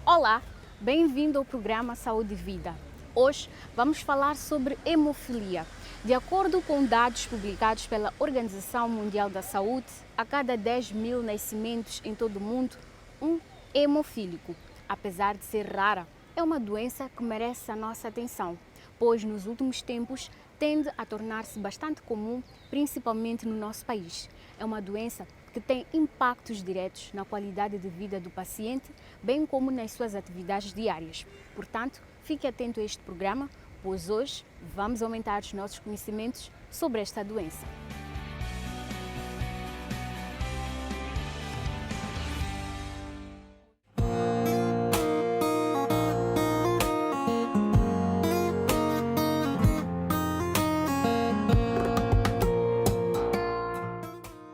Olá, bem-vindo ao programa Saúde e Vida. Hoje vamos falar sobre hemofilia. De acordo com dados publicados pela Organização Mundial da Saúde, a cada 10.000 nascimentos em todo o mundo, um é hemofílico. Apesar de ser rara, é uma doença que merece a nossa atenção, pois nos últimos tempos tende a tornar-se bastante comum, principalmente no nosso país. É uma doença que tem impactos diretos na qualidade de vida do paciente, bem como nas suas atividades diárias. Portanto, fique atento a este programa, pois hoje vamos aumentar os nossos conhecimentos sobre esta doença.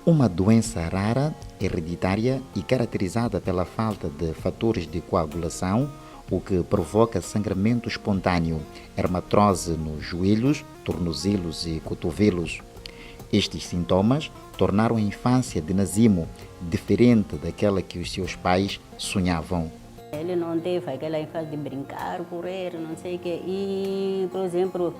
Uma doença rara, hereditária e caracterizada pela falta de fatores de coagulação, o que provoca sangramento espontâneo, hermatrose nos joelhos, tornozelos e cotovelos. Estes sintomas tornaram a infância de Nazimo diferente daquela que os seus pais sonhavam. Ele não teve aquela infância de brincar, correr, não sei o quê. E, por exemplo,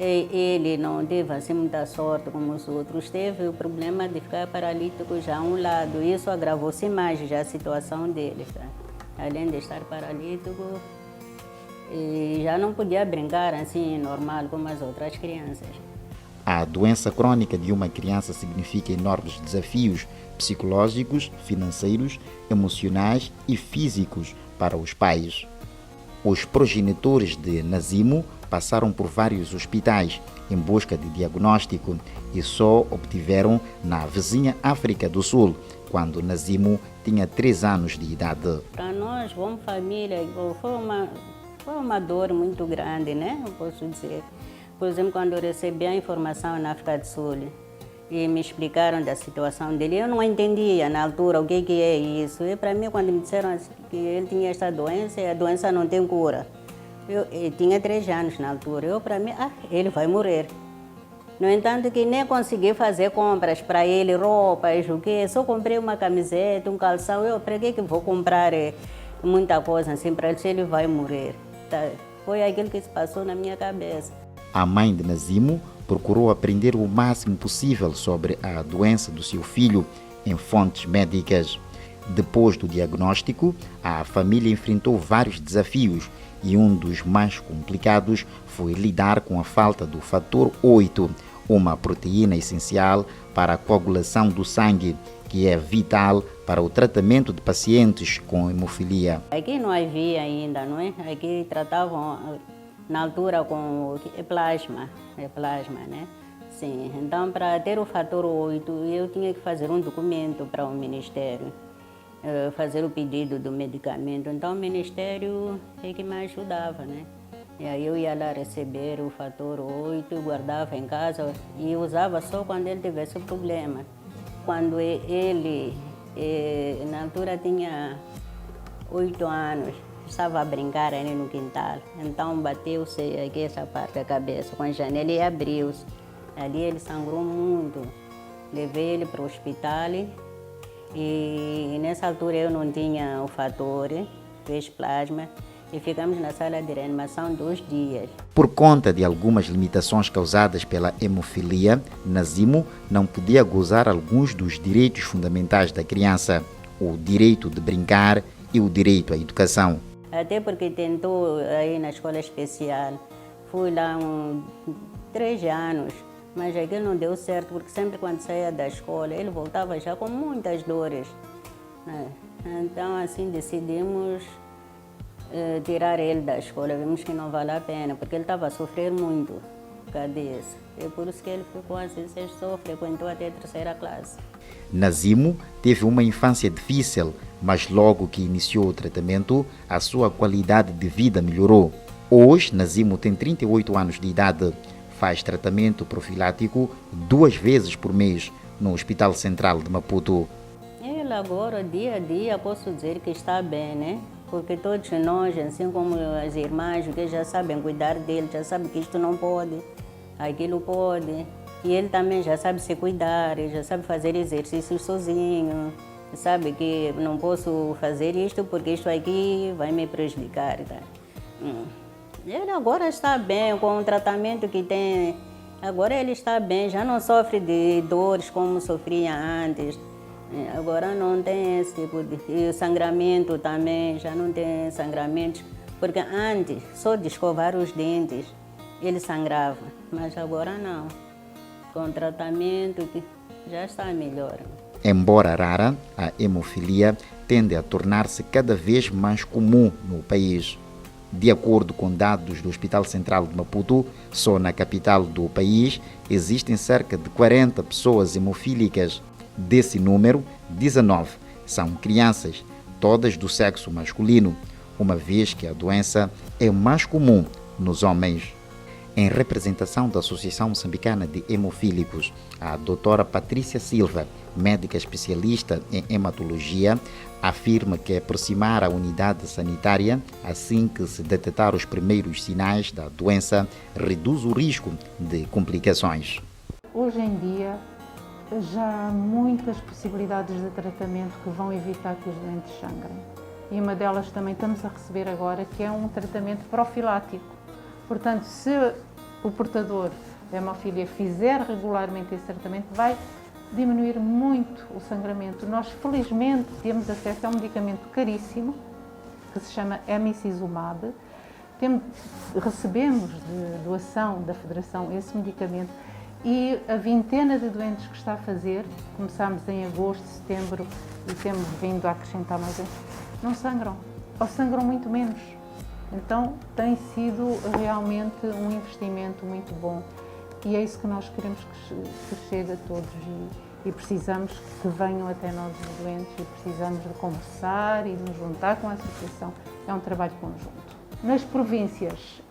ele não teve assim muita sorte como os outros. Teve o problema de ficar paralítico já a um lado. Isso agravou-se mais já a situação dele. Tá? Além de estar paralítico, e já não podia brincar assim normal como as outras crianças. A doença crônica de uma criança significa enormes desafios psicológicos, financeiros, emocionais e físicos para os pais. Os progenitores de Nazimo passaram por vários hospitais em busca de diagnóstico e só obtiveram na vizinha África do Sul, quando Nazimo tinha 3 anos de idade. Para nós, como família, foi uma dor muito grande, né? Eu posso dizer. Por exemplo, quando eu recebi a informação na África do Sul e me explicaram da situação dele, eu não entendia na altura o que é isso. E para mim, quando me disseram que ele tinha esta doença, e a doença não tem cura. Eu tinha 3 anos na altura. Para mim, ele vai morrer. No entanto, que nem consegui fazer compras para ele, roupas, o quê? Só comprei uma camiseta, um calção. Para que vou comprar muita coisa assim para ele se ele vai morrer? Tá? Foi aquilo que se passou na minha cabeça. A mãe de Nazimo procurou aprender o máximo possível sobre a doença do seu filho em fontes médicas. Depois do diagnóstico, a família enfrentou vários desafios e um dos mais complicados foi lidar com a falta do fator 8, uma proteína essencial para a coagulação do sangue, que é vital para o tratamento de pacientes com hemofilia. Aqui não havia ainda, não é? Aqui tratavam na altura com plasma, né? Sim, então para ter o fator 8 eu tinha que fazer um documento para o Ministério, fazer o pedido do medicamento. Então o Ministério é que me ajudava, né? E aí eu ia lá receber o fator 8, guardava em casa e usava só quando ele tivesse problema. Quando ele, na altura tinha 8 anos, estava a brincar ali no quintal, então bateu-se aqui essa parte da cabeça com a janela e abriu-se. Ali ele sangrou muito, levei ele para o hospital e nessa altura eu não tinha o fator, fez plasma e ficamos na sala de reanimação 2 dias. Por conta de algumas limitações causadas pela hemofilia, Nazimo não podia gozar alguns dos direitos fundamentais da criança, o direito de brincar e o direito à educação. Até porque tentou aí na escola especial. Fui lá 3 anos, mas aquilo não deu certo, porque sempre quando saía da escola, ele voltava já com muitas dores. Então, assim, decidimos tirar ele da escola. Vimos que não vale a pena, porque ele estava a sofrer muito. Cadê isso? É por isso que ele ficou assim, só frequentou até a 3ª classe. Nazimo teve uma infância difícil, mas logo que iniciou o tratamento, a sua qualidade de vida melhorou. Hoje, Nazimo tem 38 anos de idade, faz tratamento profilático 2 vezes por mês no Hospital Central de Maputo. Ele agora, dia a dia, posso dizer que está bem, né? Porque todos nós, assim como as irmãs, que já sabem cuidar dele, já sabem que isto não pode, aquilo pode. E ele também já sabe se cuidar, ele já sabe fazer exercícios sozinho. sabe que não posso fazer isto porque isto aqui vai me prejudicar. Tá? Ele agora está bem com o tratamento que tem. Agora ele está bem, já não sofre de dores como sofria antes. Agora não tem esse tipo de... E o sangramento também, já não tem sangramentos. Porque antes, só de escovar os dentes, ele sangrava. Mas agora não. Com o tratamento que já está melhor. Embora rara, a hemofilia tende a tornar-se cada vez mais comum no país. De acordo com dados do Hospital Central de Maputo, só na capital do país existem cerca de 40 pessoas hemofílicas. Desse número, 19 são crianças, todas do sexo masculino, uma vez que a doença é mais comum nos homens. Em representação da Associação Moçambicana de Hemofílicos, a doutora Patrícia Silva, médica especialista em hematologia, afirma que aproximar a unidade sanitária assim que se detectar os primeiros sinais da doença reduz o risco de complicações. Hoje em dia já há muitas possibilidades de tratamento que vão evitar que os doentes sangrem. E uma delas também estamos a receber agora, que é um tratamento profilático. Portanto, se o portador da hemofilia fizer regularmente esse tratamento, vai diminuir muito o sangramento. Nós, felizmente, temos acesso a um medicamento caríssimo, que se chama emicizumab. Recebemos de doação da Federação esse medicamento e a vintena de doentes que está a fazer, começámos em agosto, setembro e temos vindo a acrescentar mais doentes, não sangram, ou sangram muito menos. Então, tem sido realmente um investimento muito bom e é isso que nós queremos que chegue a todos e precisamos que venham até nós os doentes e precisamos de conversar e de nos juntar com a associação. É um trabalho conjunto. Nas províncias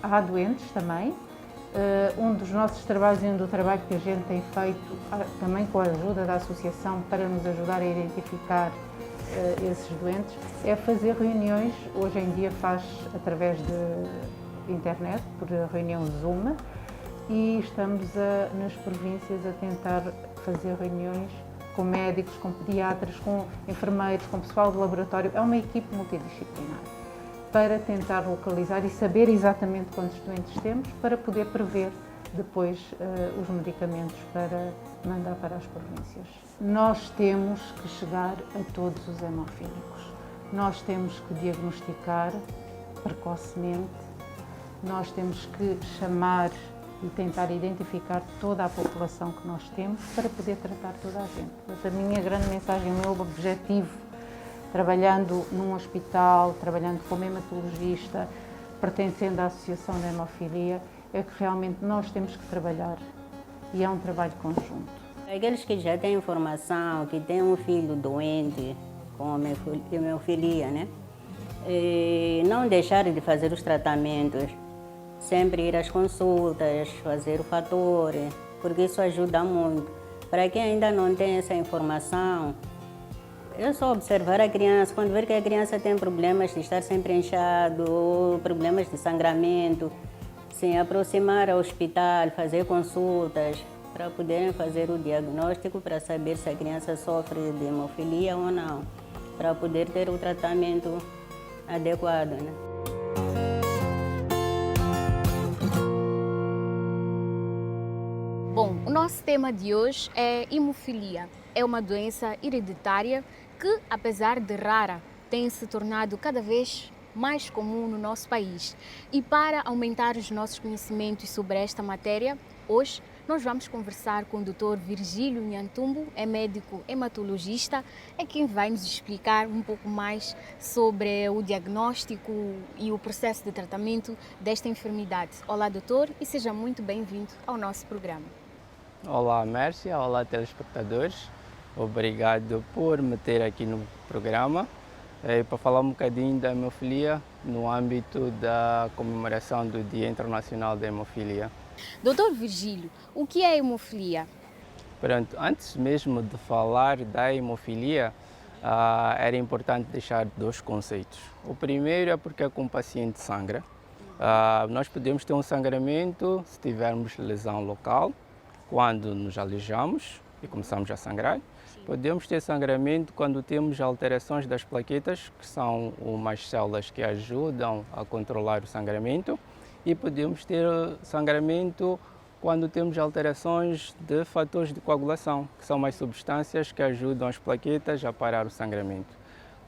há doentes também. Um dos nossos trabalhos e um do trabalho que a gente tem feito também com a ajuda da associação para nos ajudar a identificar esses doentes, é fazer reuniões, hoje em dia faz através de internet, por reunião Zoom, e estamos nas províncias a tentar fazer reuniões com médicos, com pediatras, com enfermeiros, com pessoal de laboratório. É uma equipe multidisciplinar para tentar localizar e saber exatamente quantos doentes temos para poder prever depois os medicamentos para mandar para as províncias. Nós temos que chegar a todos os hemofílicos. Nós temos que diagnosticar precocemente, nós temos que chamar e tentar identificar toda a população que nós temos para poder tratar toda a gente. Portanto, a minha grande mensagem, o meu objetivo, trabalhando num hospital, trabalhando como hematologista, pertencendo à Associação da Hemofilia, é que realmente nós temos que trabalhar e é um trabalho conjunto. Aqueles que já têm informação, que têm um filho doente com hemofilia, né? E não deixar de fazer os tratamentos, sempre ir às consultas, fazer o fator, porque isso ajuda muito. Para quem ainda não tem essa informação, é só observar a criança, quando ver que a criança tem problemas de estar sempre inchado, ou problemas de sangramento, se aproximar ao hospital, fazer consultas, para poderem fazer o diagnóstico, para saber se a criança sofre de hemofilia ou não, para poder ter o tratamento adequado, né? Bom, o nosso tema de hoje é hemofilia. É uma doença hereditária que, apesar de rara, tem se tornado cada vez mais comum no nosso país. E para aumentar os nossos conhecimentos sobre esta matéria, hoje nós vamos conversar com o Dr. Virgílio Nhantumbo, é médico hematologista, é quem vai nos explicar um pouco mais sobre o diagnóstico e o processo de tratamento desta enfermidade. Olá, doutor, e seja muito bem-vindo ao nosso programa. Olá, Mércia, olá, telespectadores. Obrigado por me ter aqui no programa para falar um bocadinho da hemofilia no âmbito da comemoração do Dia Internacional da Hemofilia. Doutor Virgílio, o que é hemofilia? Pronto, antes mesmo de falar da hemofilia, era importante deixar dois conceitos. O primeiro é porque o paciente sangra. Nós podemos ter um sangramento se tivermos lesão local, quando nos aleijamos e começamos a sangrar. Sim. Podemos ter sangramento quando temos alterações das plaquetas, que são umas células que ajudam a controlar o sangramento, e podemos ter sangramento quando temos alterações de fatores de coagulação, que são umas substâncias que ajudam as plaquetas a parar o sangramento.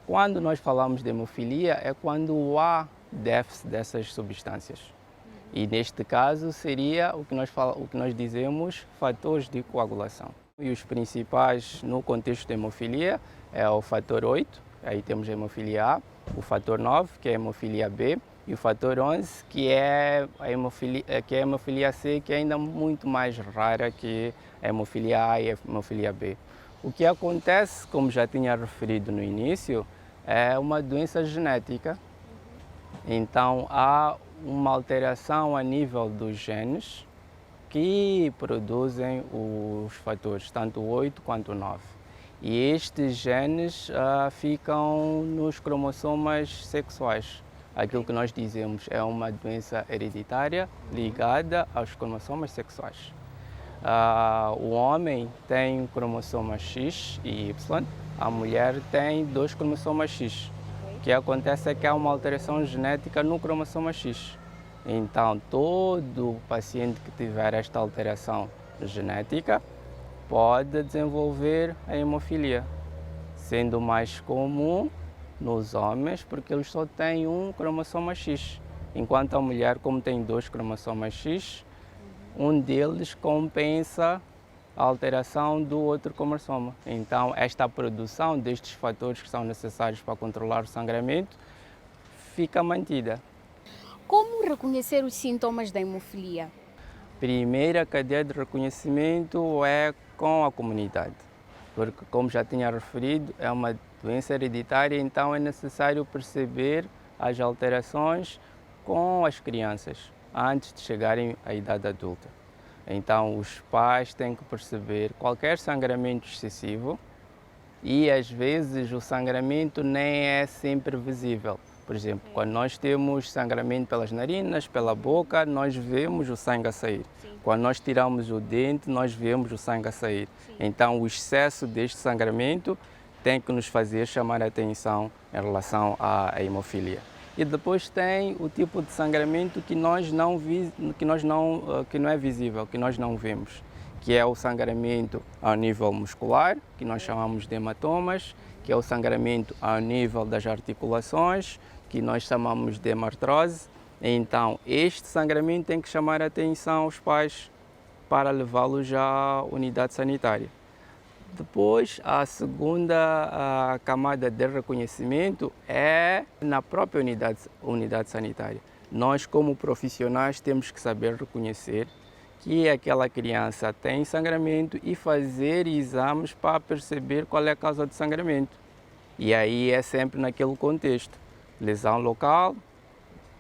Quando nós falamos de hemofilia, é quando há déficit dessas substâncias. E neste caso seria o que nós dizemos fatores de coagulação. E os principais no contexto de hemofilia é o fator 8, aí temos a hemofilia A, o fator 9, que é a hemofilia B, e o fator 11, que é a hemofilia C, que é ainda muito mais rara que a hemofilia A e a hemofilia B. O que acontece, como já tinha referido no início, é uma doença genética. Então há uma alteração a nível dos genes que produzem os fatores, tanto o 8 quanto o 9. E estes genes ficam nos cromossomas sexuais. Aquilo que nós dizemos é uma doença hereditária ligada aos cromossomas sexuais. O homem tem um cromossoma X e Y, a mulher tem 2 cromossomas X. O que acontece é que há uma alteração genética no cromossoma X. Então, todo paciente que tiver esta alteração genética pode desenvolver a hemofilia, sendo mais comum nos homens, porque eles só têm um cromossoma X, enquanto a mulher, como tem 2 cromossomas X, um deles compensa a alteração do outro cromossoma. Então, esta produção destes fatores que são necessários para controlar o sangramento fica mantida. Como reconhecer os sintomas da hemofilia? Primeira cadeia de reconhecimento é com a comunidade, porque, como já tinha referido, é uma doença hereditária, então é necessário perceber as alterações com as crianças, antes de chegarem à idade adulta. Então, os pais têm que perceber qualquer sangramento excessivo e, às vezes, o sangramento nem é sempre visível. Por exemplo, quando nós temos sangramento pelas narinas, pela boca, nós vemos o sangue a sair. Quando nós tiramos o dente, nós vemos o sangue a sair. Então, o excesso deste sangramento tem que nos fazer chamar a atenção em relação à hemofilia. E depois tem o tipo de sangramento que não é visível, que nós não vemos, que é o sangramento ao nível muscular, que nós chamamos de hematomas, que é o sangramento ao nível das articulações, que nós chamamos de hemartrose. Então, este sangramento tem que chamar a atenção aos pais para levá-los à unidade sanitária. Depois, a segunda camada de reconhecimento é na própria unidade sanitária. Nós, como profissionais, temos que saber reconhecer que aquela criança tem sangramento e fazer exames para perceber qual é a causa do sangramento. E aí é sempre naquele contexto: lesão local,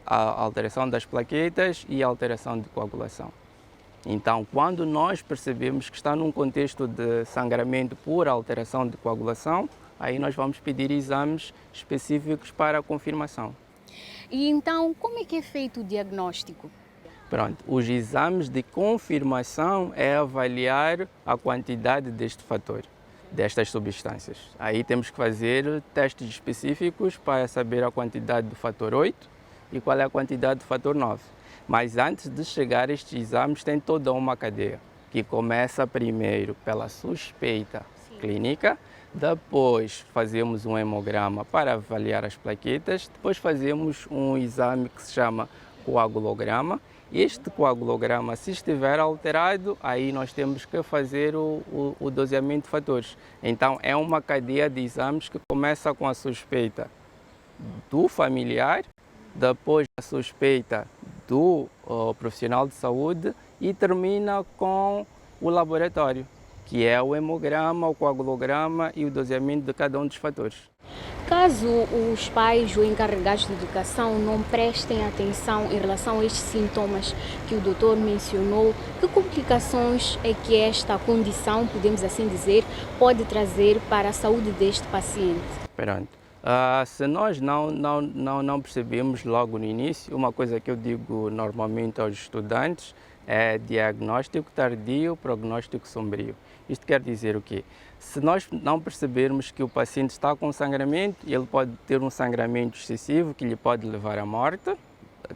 a alteração das plaquetas e a alteração de coagulação. Então, quando nós percebemos que está num contexto de sangramento por alteração de coagulação, aí nós vamos pedir exames específicos para a confirmação. E então, como é que é feito o diagnóstico? Pronto, os exames de confirmação é avaliar a quantidade deste fator, destas substâncias. Aí temos que fazer testes específicos para saber a quantidade do fator 8 e qual é a quantidade do fator 9. Mas antes de chegar a estes exames, tem toda uma cadeia, que começa primeiro pela suspeita clínica, depois fazemos um hemograma para avaliar as plaquetas, depois fazemos um exame que se chama coagulograma. Este coagulograma, se estiver alterado, aí nós temos que fazer o doseamento de fatores. Então, é uma cadeia de exames que começa com a suspeita do familiar, depois a suspeita do profissional de saúde e termina com o laboratório, que é o hemograma, o coagulograma e o doseamento de cada um dos fatores. Caso os pais ou encarregados de educação não prestem atenção em relação a estes sintomas que o doutor mencionou, que complicações é que esta condição, podemos assim dizer, pode trazer para a saúde deste paciente? Pronto. Se nós não percebemos logo no início, uma coisa que eu digo normalmente aos estudantes é diagnóstico tardio, prognóstico sombrio. Isto quer dizer o quê? Se nós não percebermos que o paciente está com sangramento, ele pode ter um sangramento excessivo que lhe pode levar à morte,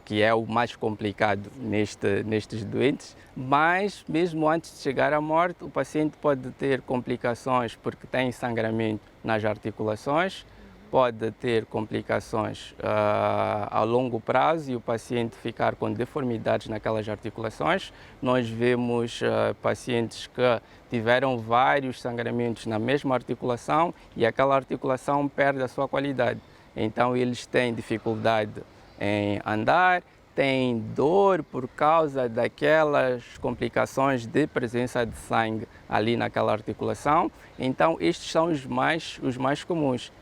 que é o mais complicado nestes doentes, mas mesmo antes de chegar à morte, o paciente pode ter complicações porque tem sangramento nas articulações, pode ter complicações a longo prazo e o paciente ficar com deformidades naquelas articulações. Nós vemos pacientes que tiveram vários sangramentos na mesma articulação e aquela articulação perde a sua qualidade. Então eles têm dificuldade em andar, têm dor por causa daquelas complicações de presença de sangue ali naquela articulação. Então estes são os mais comuns.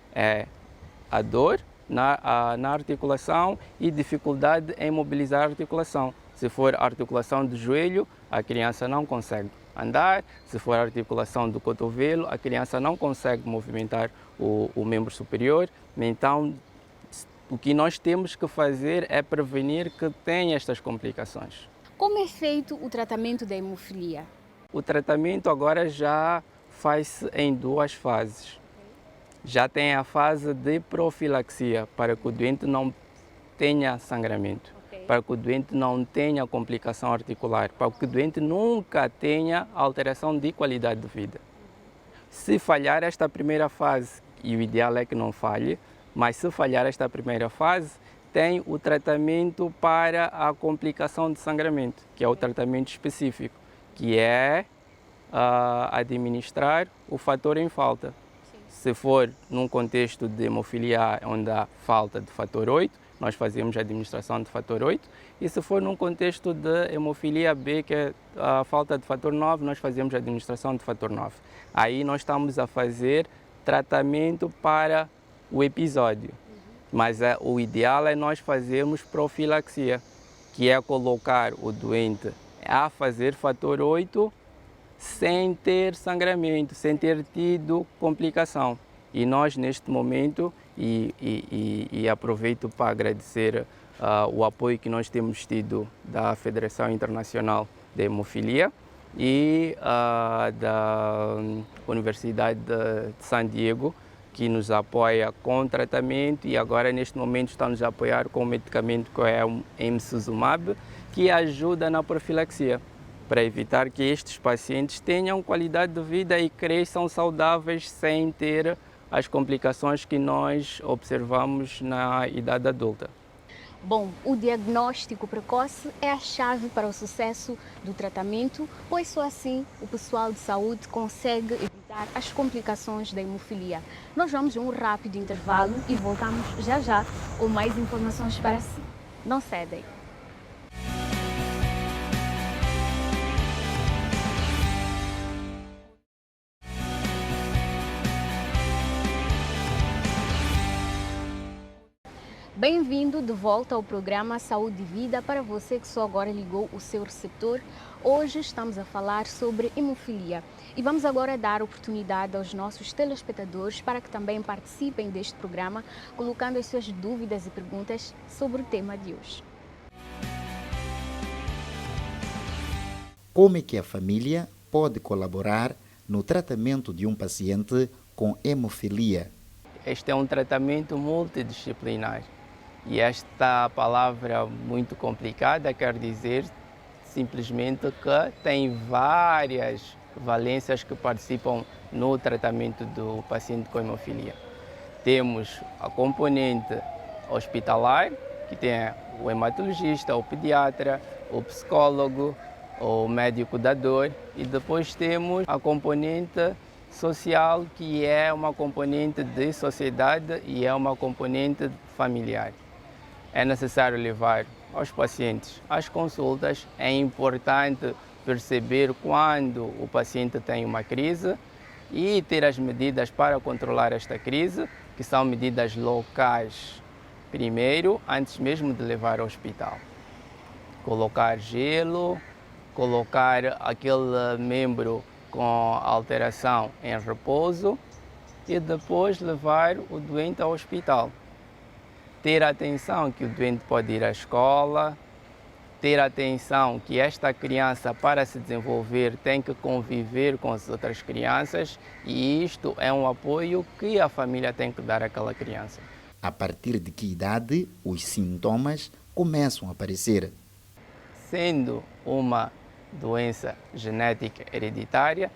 A dor na articulação e dificuldade em mobilizar a articulação. Se for articulação do joelho, a criança não consegue andar. Se for articulação do cotovelo, a criança não consegue movimentar o membro superior. Então, o que nós temos que fazer é prevenir que tenha estas complicações. Como é feito o tratamento da hemofilia? O tratamento agora já faz-se em 2 fases. Já tem a fase de profilaxia, para que o doente não tenha sangramento, para que o doente não tenha complicação articular, para que o doente nunca tenha alteração de qualidade de vida. Se falhar esta primeira fase, e o ideal é que não falhe, mas se falhar esta primeira fase, tem o tratamento para a complicação de sangramento, que é o tratamento específico, que é administrar o fator em falta. Se for num contexto de hemofilia onde há falta de fator 8, nós fazemos a administração de fator 8. E se for num contexto de hemofilia B, que é a falta de fator 9, nós fazemos a administração de fator 9. Aí nós estamos a fazer tratamento para o episódio. Mas o ideal é nós fazermos profilaxia, que é colocar o doente a fazer fator 8 sem ter sangramento, sem ter tido complicação. E nós, neste momento, e aproveito para agradecer o apoio que nós temos tido da Federação Internacional de Hemofilia e da Universidade de San Diego, que nos apoia com tratamento e agora, neste momento, está nos a apoiar com o medicamento que é o emicizumab, que ajuda na profilaxia, para evitar que estes pacientes tenham qualidade de vida e cresçam saudáveis sem ter as complicações que nós observamos na idade adulta. Bom, o diagnóstico precoce é a chave para o sucesso do tratamento, pois só assim o pessoal de saúde consegue evitar as complicações da hemofilia. Nós vamos a um rápido intervalo e voltamos já com mais informações para si. Não cedem. Bem-vindo de volta ao programa Saúde e Vida. Para você que só agora ligou o seu receptor, hoje estamos a falar sobre hemofilia e vamos agora dar oportunidade aos nossos telespectadores para que também participem deste programa, colocando as suas dúvidas e perguntas sobre o tema de hoje. Como é que a família pode colaborar no tratamento de um paciente com hemofilia? Este é um tratamento multidisciplinar. E esta palavra muito complicada quer dizer simplesmente que tem várias valências que participam no tratamento do paciente com hemofilia. Temos a componente hospitalar, que tem o hematologista, o pediatra, o psicólogo, o médico da dor, e depois temos a componente social, que é uma componente de sociedade e é uma componente familiar. É necessário levar aos pacientes as consultas. É importante perceber quando o paciente tem uma crise e ter as medidas para controlar esta crise, que são medidas locais primeiro, antes mesmo de levar ao hospital. Colocar gelo, colocar aquele membro com alteração em repouso e depois levar o doente ao hospital. Ter atenção que o doente pode ir à escola, ter atenção que esta criança, para se desenvolver, tem que conviver com as outras crianças, e isto é um apoio que a família tem que dar àquela criança. A partir de que idade os sintomas começam a aparecer? Sendo uma doença genética hereditária,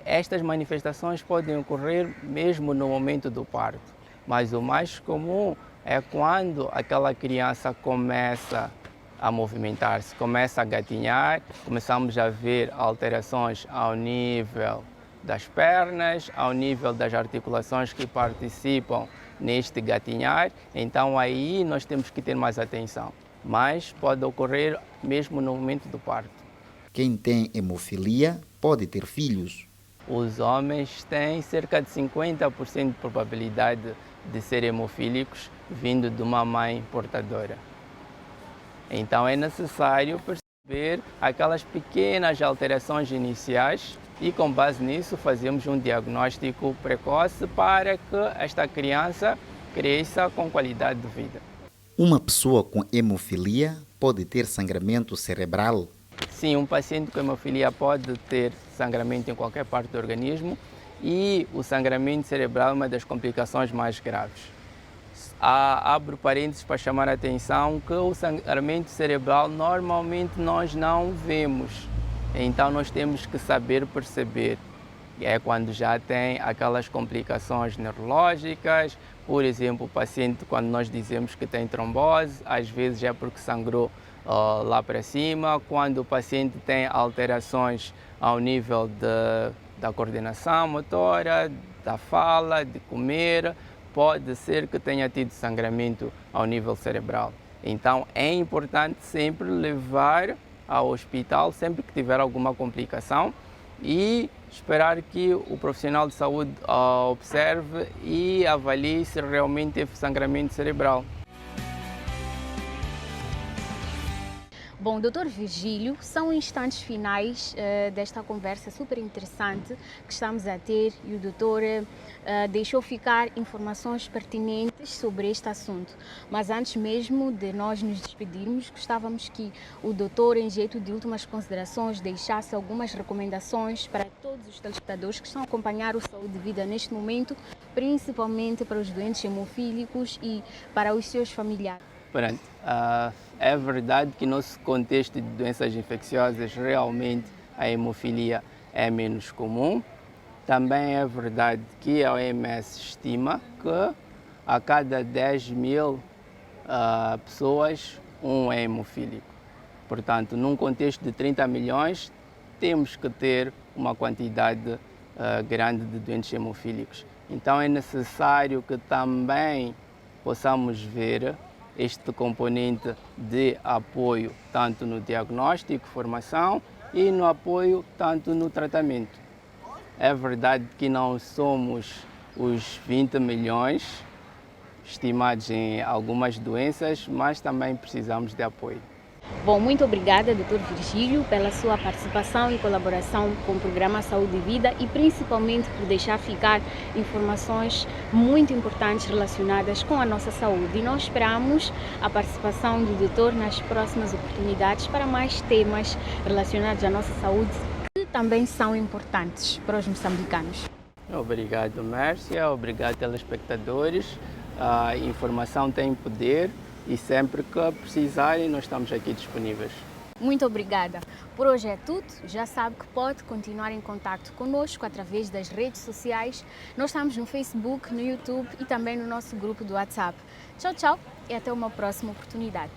estas manifestações podem ocorrer mesmo no momento do parto, mas o mais comum é quando aquela criança começa a movimentar-se, começa a gatinhar, começamos a ver alterações ao nível das pernas, ao nível das articulações que participam neste gatinhar, então aí nós temos que ter mais atenção, mas pode ocorrer mesmo no momento do parto. Quem tem hemofilia pode ter filhos. Os homens têm cerca de 50% de probabilidade de ser hemofílicos vindo de uma mãe portadora. Então é necessário perceber aquelas pequenas alterações iniciais e, com base nisso, fazemos um diagnóstico precoce para que esta criança cresça com qualidade de vida. Uma pessoa com hemofilia pode ter sangramento cerebral? Sim, um paciente com hemofilia pode ter sangramento em qualquer parte do organismo, e o sangramento cerebral é uma das complicações mais graves. Abro parênteses para chamar a atenção que o sangramento cerebral normalmente nós não vemos, então nós temos que saber perceber. É quando já tem aquelas complicações neurológicas, por exemplo, o paciente, quando nós dizemos que tem trombose, às vezes é porque sangrou lá para cima. Quando o paciente tem alterações ao nível da coordenação motora, da fala, de comer, pode ser que tenha tido sangramento ao nível cerebral. Então é importante sempre levar ao hospital sempre que tiver alguma complicação e esperar que o profissional de saúde observe e avalie se realmente teve sangramento cerebral. Bom, Dr. Virgílio, são instantes finais desta conversa super interessante que estamos a ter, e o doutor deixou ficar informações pertinentes sobre este assunto. Mas antes mesmo de nós nos despedirmos, gostávamos que o doutor, em jeito de últimas considerações, deixasse algumas recomendações para todos os telespectadores que estão a acompanhar o Saúde e Vida neste momento, principalmente para os doentes hemofílicos e para os seus familiares. Pronto, é verdade que no nosso contexto de doenças infecciosas realmente a hemofilia é menos comum. Também é verdade que a OMS estima que a cada 10.000 pessoas, um é hemofílico. Portanto, num contexto de 30 milhões, temos que ter uma quantidade grande de doentes hemofílicos. Então é necessário que também possamos ver este componente de apoio tanto no diagnóstico, formação e no apoio tanto no tratamento. É verdade que não somos os 20 milhões estimados em algumas doenças, mas também precisamos de apoio. Bom, muito obrigada, Dr. Virgílio, pela sua participação e colaboração com o programa Saúde e Vida e principalmente por deixar ficar informações muito importantes relacionadas com a nossa saúde. E nós esperamos a participação do doutor nas próximas oportunidades para mais temas relacionados à nossa saúde que também são importantes para os moçambicanos. Obrigado, Mércia. Obrigado, telespectadores. A informação tem poder. E sempre que precisarem, nós estamos aqui disponíveis. Muito obrigada. Por hoje é tudo. Já sabe que pode continuar em contato conosco através das redes sociais. Nós estamos no Facebook, no YouTube e também no nosso grupo do WhatsApp. Tchau, tchau e até uma próxima oportunidade.